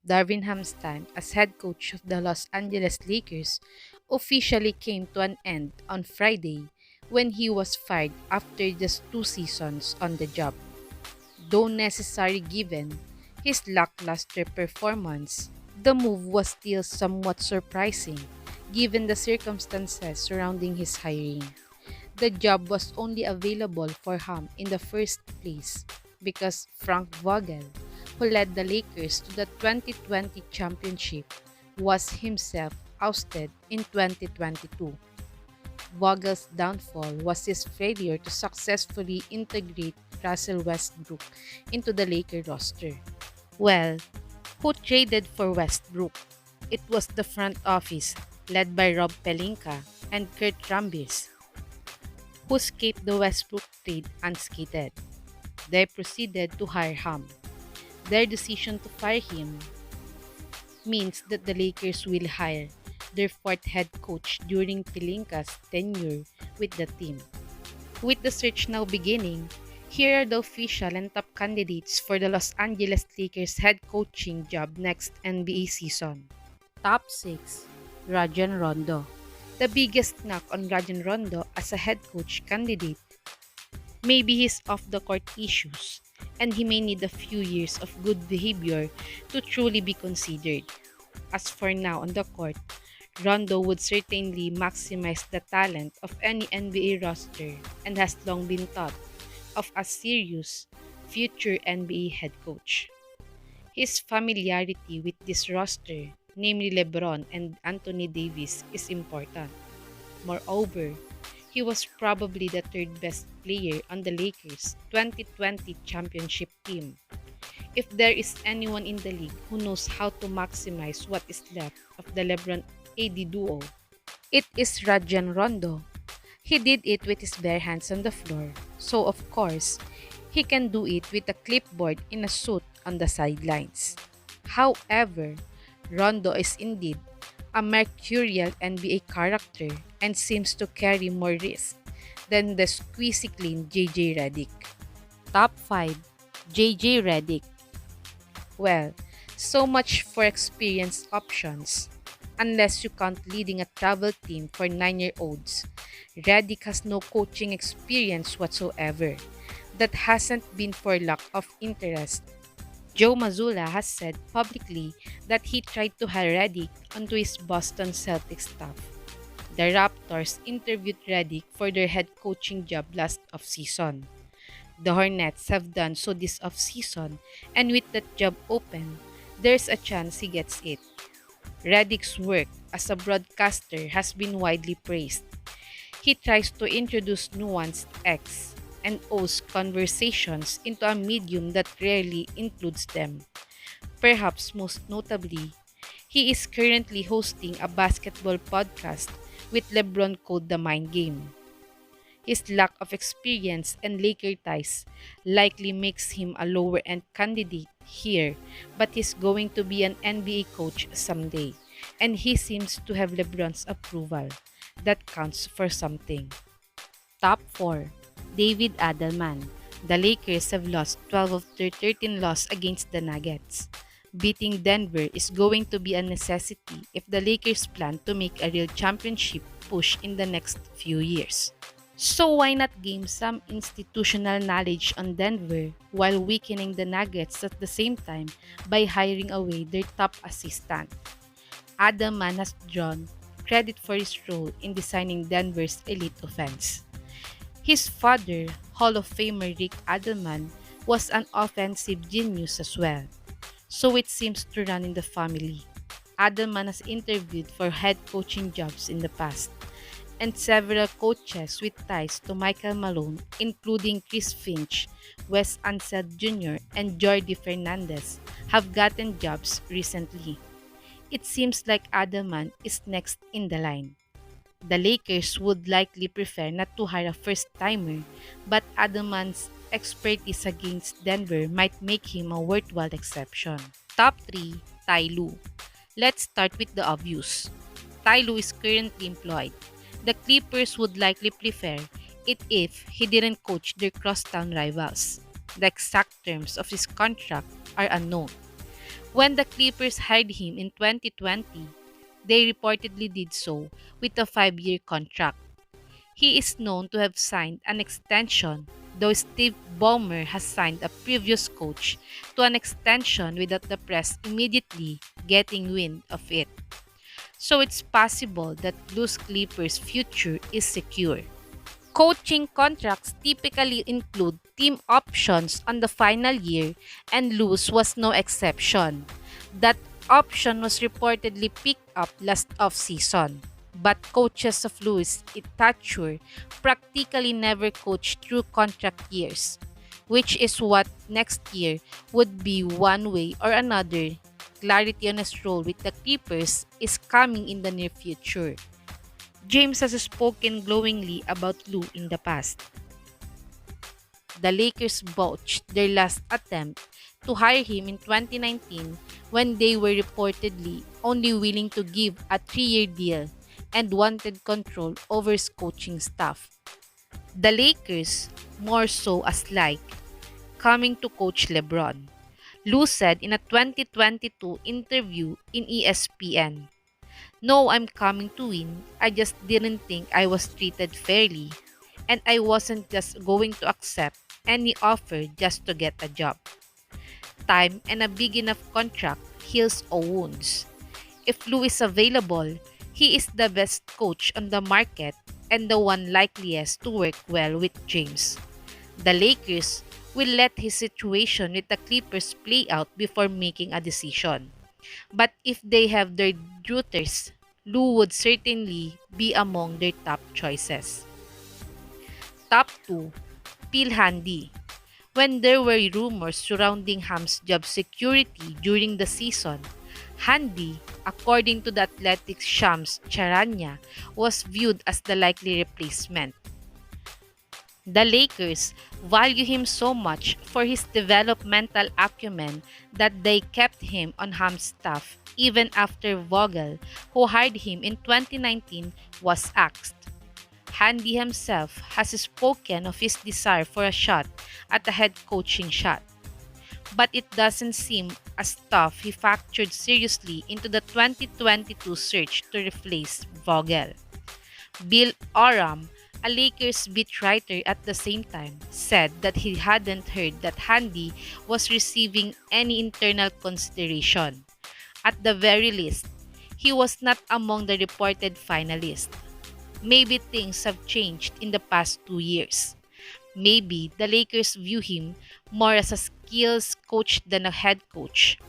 Darvin Ham's time as head coach of the Los Angeles Lakers officially came to an end on Friday when he was fired after just 2 seasons on the job. Though necessary given his lackluster performance, the move was still somewhat surprising given the circumstances surrounding his hiring. The job was only available for Ham in the first place because Frank Vogel, who led the Lakers to the 2020 championship, was himself ousted in 2022. Vogel's downfall was his failure to successfully integrate Russell Westbrook into the Lakers roster. Well, who traded for Westbrook? It was the front office, led by Rob Pelinka and Kurt Rambis, who escaped the Westbrook trade unscathed. They proceeded to hire Ham. Their decision to fire him means that the Lakers will hire their fourth head coach during Pelinka's tenure with the team. With the search now beginning, here are the official and top candidates for the Los Angeles Lakers head coaching job next NBA season. Top 6. Rajon Rondo. The biggest knock on Rajon Rondo as a head coach candidate may be his off-the-court issues, and he may need a few years of good behavior to truly be considered. As for now on the court, Rondo would certainly maximize the talent of any NBA roster and has long been thought of as serious future NBA head coach. His familiarity with this roster, namely LeBron and Anthony Davis, is important. Moreover, he was probably the third best player on the Lakers' 2020 championship team. If there is anyone in the league who knows how to maximize what is left of the LeBron-AD duo, it is Rajon Rondo. He did it with his bare hands on the floor, so of course, he can do it with a clipboard in a suit on the sidelines. However, Rondo is indeed a mercurial NBA character and seems to carry more risk than the squeaky clean JJ Redick. Top 5. JJ Redick. Well, so much for experienced options. Unless you count leading a travel team for 9-year-olds, Redick has no coaching experience whatsoever. That hasn't been for lack of interest. Joe Mazzulla has said publicly that he tried to hire Redick onto his Boston Celtics staff. The Raptors interviewed Redick for their head coaching job last offseason. The Hornets have done so this offseason, and with that job open, there's a chance he gets it. Redick's work as a broadcaster has been widely praised. He tries to introduce nuanced X and O's conversations into a medium that rarely includes them. Perhaps most notably, he is currently hosting a basketball podcast with LeBron called The Mind Game. His lack of experience and Laker ties likely makes him a lower-end candidate here, but he's going to be an NBA coach someday, and he seems to have LeBron's approval. That counts for something. Top 4. David Adelman. The Lakers have lost 12 of their 13 losses against the Nuggets. Beating Denver is going to be a necessity if the Lakers plan to make a real championship push in the next few years. So why not gain some institutional knowledge on Denver while weakening the Nuggets at the same time by hiring away their top assistant? Adelman has drawn credit for his role in designing Denver's elite offense. His father, Hall of Famer Rick Adelman, was an offensive genius as well, so it seems to run in the family. Adelman has interviewed for head coaching jobs in the past, and several coaches with ties to Michael Malone, including Chris Finch, Wes Unseld Jr., and Jordi Fernandez, have gotten jobs recently. It seems like Adelman is next in the line. The Lakers would likely prefer not to hire a first-timer, but Adelman's expertise against Denver might make him a worthwhile exception. Top 3. Ty Lue. Let's start with the obvious. Ty Lue is currently employed. The Clippers would likely prefer it if he didn't coach their crosstown rivals. The exact terms of his contract are unknown. When the Clippers hired him in 2020, they reportedly did so with a 5-year contract. He is known to have signed an extension, though Steve Ballmer has signed a previous coach to an extension without the press immediately getting wind of it. So it's possible that Blues Clippers' future is secure. Coaching contracts typically include team options on the final year, and Luz was no exception. That option was reportedly picked up last off-season. But coaches of Luz Itature practically never coached through contract years, which is what next year would be one way or another. Clarity on his role with the Clippers is coming in the near future. James has spoken glowingly about Lou in the past. The Lakers botched their last attempt to hire him in 2019 when they were reportedly only willing to give a 3-year deal and wanted control over his coaching staff. The Lakers, more so as like coming to coach LeBron. Lou said in a 2022 interview in ESPN, "No, I'm coming to win. I just didn't think I was treated fairly. And I wasn't just going to accept any offer just to get a job. Time and a big enough contract heals all wounds. If Lou is available, he is the best coach on the market and the one likeliest to work well with James. The Lakers will let his situation with the Clippers play out before making a decision. But if they have their duties, Lou would certainly be among their top choices." Top 2. Phil Handy. When there were rumors surrounding Ham's job security during the season, Handy, according to the Athletics' Shams Charania, was viewed as the likely replacement. The Lakers value him so much for his developmental acumen that they kept him on Ham's staff even after Vogel, who hired him in 2019, was axed. Handy himself has spoken of his desire for a shot at a head coaching shot, but it doesn't seem as tough he factored seriously into the 2022 search to replace Vogel. Bill Oram, a Lakers beat writer at the same time, said that he hadn't heard that Handy was receiving any internal consideration. At the very least, he was not among the reported finalists. Maybe things have changed in the past 2 years. Maybe the Lakers view him more as a skills coach than a head coach.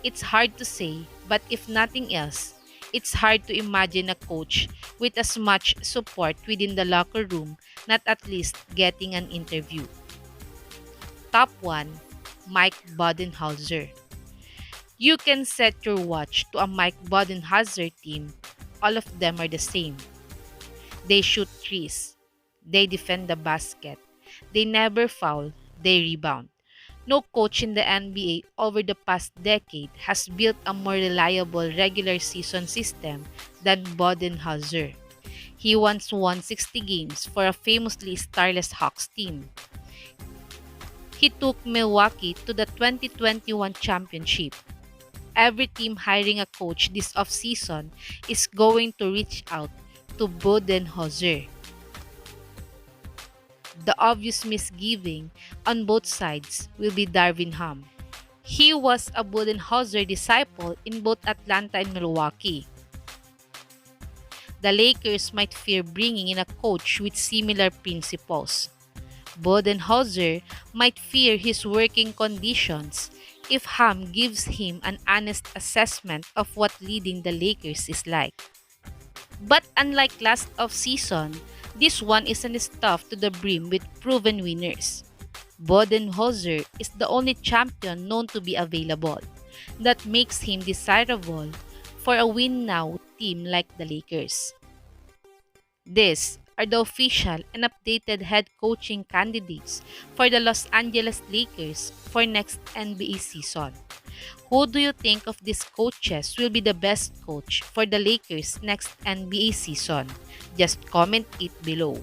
It's hard to say, but if nothing else, it's hard to imagine a coach with as much support within the locker room not at least getting an interview. Top 1. Mike Budenholzer. You can set your watch to a Mike Budenholzer team. All of them are the same. They shoot threes. They defend the basket. They never foul. They rebound. No coach in the NBA over the past decade has built a more reliable regular season system than Budenholzer. He once won 60 games for a famously starless Hawks team. He took Milwaukee to the 2021 championship. Every team hiring a coach this offseason is going to reach out to Budenholzer. The obvious misgiving on both sides will be Darvin Ham. He was a Budenholzer disciple in both Atlanta and Milwaukee. The Lakers might fear bringing in a coach with similar principles. Budenholzer might fear his working conditions if Ham gives him an honest assessment of what leading the Lakers is like. But unlike last off-season, this one isn't stuffed to the brim with proven winners. Budenholzer is the only champion known to be available. That makes him desirable for a win-now team like the Lakers. These are the official and updated head coaching candidates for the Los Angeles Lakers for next NBA season. Who do you think of these coaches will be the best coach for the Lakers next NBA season? Just comment it below.